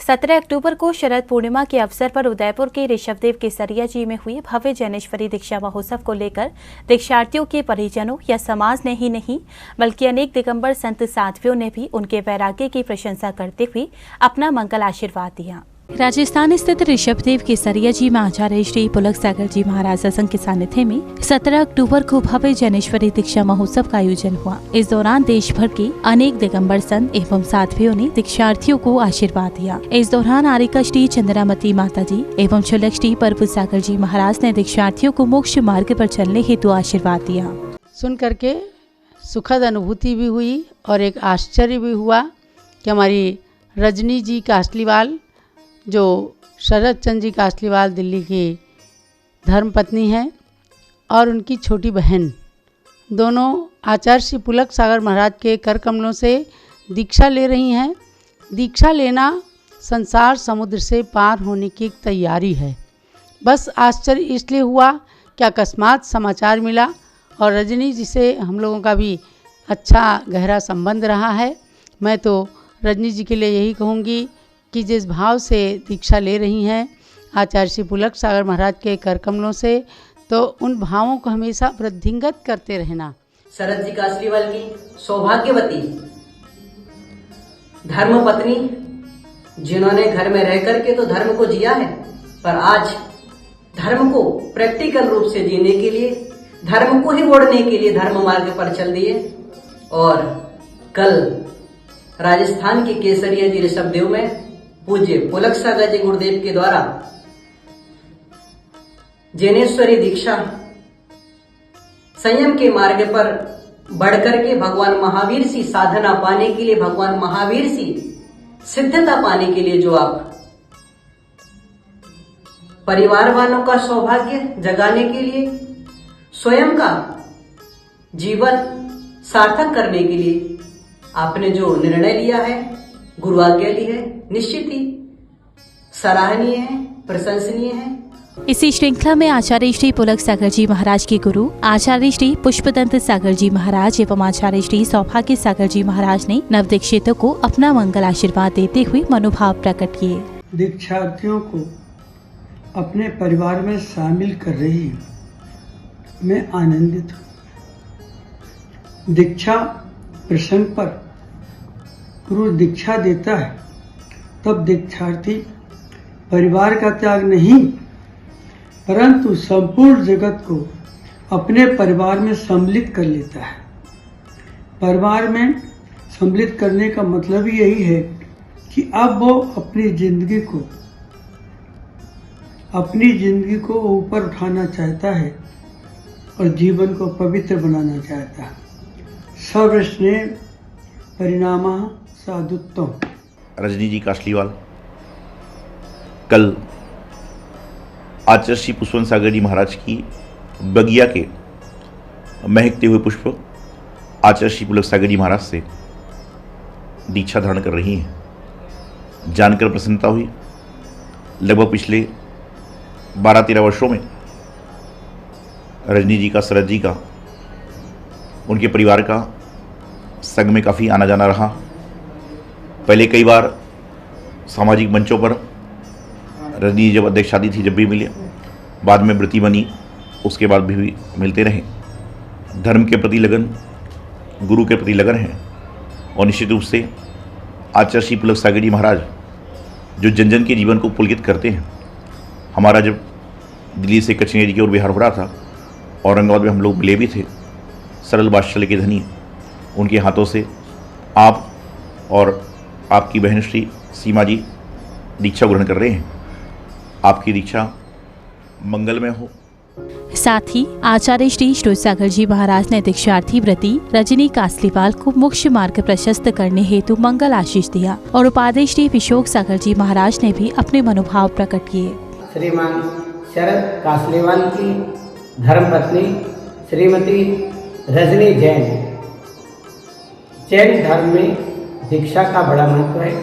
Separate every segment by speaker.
Speaker 1: 17 अक्टूबर को शरद पूर्णिमा के अवसर पर उदयपुर के ऋषभदेव केसरिया जी में हुए भव्य जैनेश्वरी दीक्षा महोत्सव को लेकर दीक्षार्थियों के परिजनों या समाज ने ही नहीं बल्कि अनेक दिगंबर संत साध्वियों ने भी उनके वैराग्य की प्रशंसा करते हुए अपना मंगल आशीर्वाद दिया। राजस्थान स्थित ऋषभदेव केसरिया जी में आचार्य श्री पुलक सागर जी महाराज सत्संग के सानिध्य में 17 अक्टूबर को भव्य जैनेश्वरी दीक्षा महोत्सव का आयोजन हुआ। इस दौरान देश भर के अनेक दिगंबर संत एवं साध्वियों ने दीक्षार्थियों को आशीर्वाद दिया। इस दौरान आरिका श्री चंद्रामती माता जी एवं छुलक श्री परबुद्ध सागर जी महाराज ने दीक्षार्थियों को मोक्ष मार्ग पर चलने हेतु आशीर्वाद दिया।
Speaker 2: सुन करके सुखद अनुभूति भी हुई और एक आश्चर्य भी हुआ कि हमारी रजनी जी कासलीवाल जो शरद चंद्र जी कासलीवाल दिल्ली की धर्मपत्नी हैं और उनकी छोटी बहन दोनों आचार्य श्री पुलक सागर महाराज के कर कमलों से दीक्षा ले रही हैं। दीक्षा लेना संसार समुद्र से पार होने की एक तैयारी है। बस आश्चर्य इसलिए हुआ कि अकस्मात समाचार मिला और रजनी जी से हम लोगों का भी अच्छा गहरा संबंध रहा है। मैं तो रजनी जी के लिए यही कहूँगी कि जिस भाव से दीक्षा ले रही हैं आचार्य श्री पुलक सागर महाराज के कर कमलों से, तो उन भावों को हमेशा वृद्धिंगत करते रहना।
Speaker 3: शरद जी कासलीवाल की सौभाग्यवती धर्म पत्नी जिन्होंने घर में रह करके तो धर्म को जिया है, पर आज धर्म को प्रैक्टिकल रूप से जीने के लिए, धर्म को ही ओढ़ने के लिए धर्म मार्ग पर चल दिए। और कल राजस्थान के केसरिया जी ऋषभदेव में पूज्य पुलक सागर जी गुरुदेव के द्वारा जैनेश्वरी दीक्षा संयम के मार्ग पर बढ़कर के भगवान महावीर सी साधना पाने के लिए, भगवान महावीर सी सिद्धता पाने के लिए जो आप परिवार वालों का सौभाग्य जगाने के लिए, स्वयं का जीवन सार्थक करने के लिए आपने जो निर्णय लिया है, गुरु आज्ञा ली है, निश्चित ही सराहनीय है, प्रशंसनीय है।
Speaker 1: इसी श्रृंखला में आचार्य श्री पुलक सागर जी महाराज के गुरु आचार्य श्री पुष्पदंत सागर जी महाराज एवं आचार्य श्री सौभाग्य सागर जी महाराज ने नवदीक्षितों को अपना मंगल आशीर्वाद देते हुए मनोभाव प्रकट किए।
Speaker 4: दीक्षार्थियों को अपने परिवार में शामिल कर रही मैं आनंदित हूँ। दीक्षा प्रसंग पर गुरु दीक्षा देता है तब दीक्षार्थी परिवार का त्याग नहीं परंतु संपूर्ण जगत को अपने परिवार में सम्मिलित कर लेता है। परिवार में सम्मिलित करने का मतलब ही यही है कि अब वो अपनी जिंदगी को ऊपर उठाना चाहता है और जीवन को पवित्र बनाना चाहता है। सर्वस्नेह परिणामा साधुत्वम।
Speaker 5: रजनी जी कासलीवाल कल आचार्य श्री पुष्पदंत सागर जी महाराज की बगिया के महकते हुए पुष्प आचार्य श्री पुलक सागर जी महाराज से दीक्षा धारण कर रही हैं। जानकर प्रसन्नता हुई। लगभग पिछले 12-13 वर्षों में रजनी जी का, शरद जी का, उनके परिवार का संघ में काफ़ी आना जाना रहा। पहले कई बार सामाजिक मंचों पर रजनी जब अध्यक्ष शादी थी जब भी मिले, बाद में व्रती बनी, उसके बाद भी मिलते रहे। धर्म के प्रति लगन, गुरु के प्रति लगन है और निश्चित रूप से आचार्य श्री पुलक सागर जी महाराज जो जन जन के जीवन को पुलकित करते हैं। हमारा जब दिल्ली से कचनेरी की ओर बिहार हो रहा था, औरंगाबाद में हम लोग मिले भी थे। सरल वात्सल्य के धनी उनके हाथों से आप और आपकी बहन श्री सीमा जी दीक्षा ग्रहण कर रहे हैं। आपकी दीक्षा मंगलमय हो।
Speaker 1: साथ ही आचार्य श्री श्रोत सागर जी महाराज ने दीक्षार्थी व्रती रजनी कासलीवाल को मोक्ष मार्ग प्रशस्त करने हेतु मंगल आशीष दिया और उपाध्याय श्री विशोक सागर जी महाराज ने भी अपने मनोभाव प्रकट किए।
Speaker 6: श्रीमान शरद कासलीवाल की धर्मपत्नी श्रीमती रजनी जैन धर्म में दीक्षा का बड़ा महत्व है।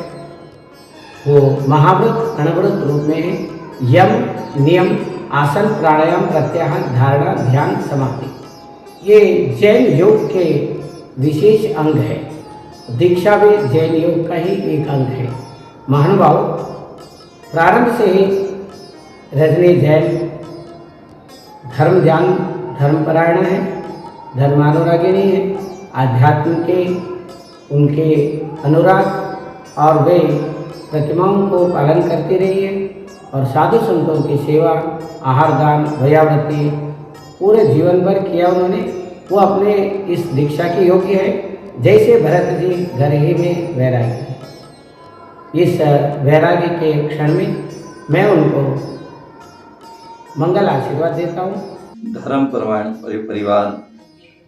Speaker 6: वो महाव्रत अनवरत रूप में है। यम, नियम, आसन, प्राणायाम, प्रत्याहार, धारणा, ध्यान, समाधि ये जैन योग के विशेष अंग है। दीक्षा भी जैन योग का ही एक अंग है। महानुभाव प्रारंभ से ही रजनी जैन धर्मपरायण है, धर्मानुरागिणी है, आध्यात्म के उनके अनुराग और वे प्रतिमाओं को पालन करती रही है और साधु संतों की सेवा, आहार दान, भयावृत्ति पूरे जीवन भर किया उन्होंने। वो अपने इस दीक्षा के योग्य है, जैसे भरत जी घर ही में वैरागी है। इस वैरागी के क्षण में मैं उनको मंगल आशीर्वाद देता हूँ।
Speaker 7: धर्म परिवार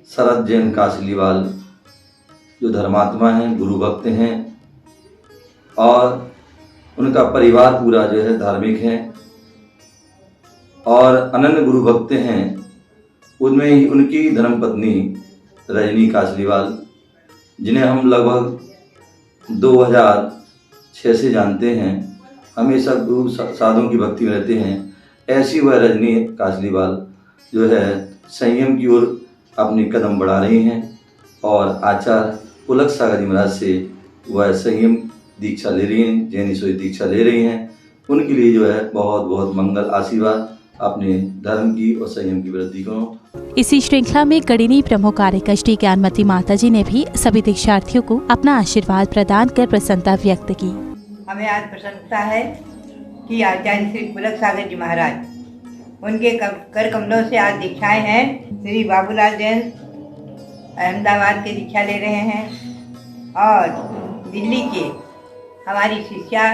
Speaker 7: शरद जैन कासलीवाल जो धर्मात्मा हैं, गुरु भक्त हैं और उनका परिवार पूरा जो है धार्मिक है और अनन्य गुरु भक्त हैं। उनमें ही उनकी धर्मपत्नी रजनी कासलीवाल, जिन्हें हम लगभग 2006 से जानते हैं, हमेशा गुरु साधुओं की भक्ति में रहते हैं। ऐसी वह रजनी कासलीवाल जो है संयम की ओर अपने कदम बढ़ा रही हैं और आचार्य पुलक सागर जी महाराज से वह संयम दीक्षा ले रही हैं, जैनेश्वरी दीक्षा ले रही हैं। उनके लिए जो है बहुत बहुत मंगल आशीर्वाद, अपने धर्म की और संयम की वृद्धि करो।
Speaker 1: इसी श्रृंखला में गणिनी प्रमुख कार्यकष्टी ज्ञानमती माता जी ने भी सभी दीक्षार्थियों को अपना आशीर्वाद प्रदान कर प्रसन्नता व्यक्त की।
Speaker 8: हमें आज प्रसन्नता है कि आचार्य श्री पुलक सागर जी महाराज, उनके कर कमलों से आज दीक्षाएं हैं। श्री बाबूलाल जैन अहमदाबाद के दीक्षा ले रहे हैं और दिल्ली के हमारी शिष्या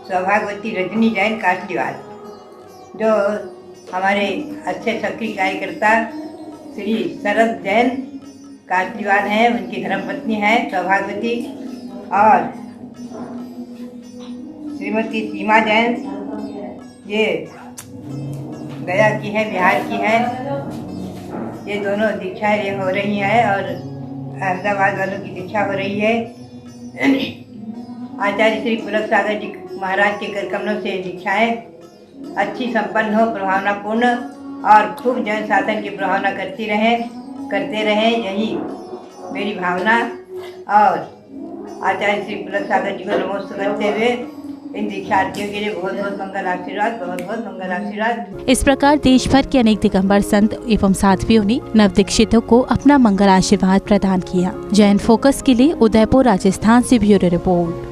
Speaker 8: सौभाग्यवती रजनी जैन कासलीवाल, जो हमारे अच्छे सक्रिय कार्यकर्ता श्री शरद जैन कासलीवाल हैं, उनकी धर्मपत्नी हैं सौभाग्यवती, और श्रीमती सीमा जैन, ये गया की है, बिहार की है। ये दोनों दीक्षाएं हो रही हैं और अहमदाबाद वालों की दीक्षा हो रही है। आचार्य श्री पुलक सागर जी महाराज के कर कमलों से दीक्षाएं अच्छी संपन्न हो, प्रभावनापूर्ण और खूब जन शासन की प्रभावना करते रहें, यही मेरी भावना। और आचार्य श्री पुलक सागर जी को नमस्कार करते हुए इन दीक्षार्थियों के लिए बहुत बहुत मंगल आशीर्वाद, बहुत बहुत मंगल आशीर्वाद।
Speaker 1: इस प्रकार देश भर के अनेक दिगंबर संत एवं साध्वियों ने नवदीक्षितों को अपना मंगल आशीर्वाद प्रदान किया। जैन फोकस के लिए उदयपुर राजस्थान से ब्यूरो रिपोर्ट।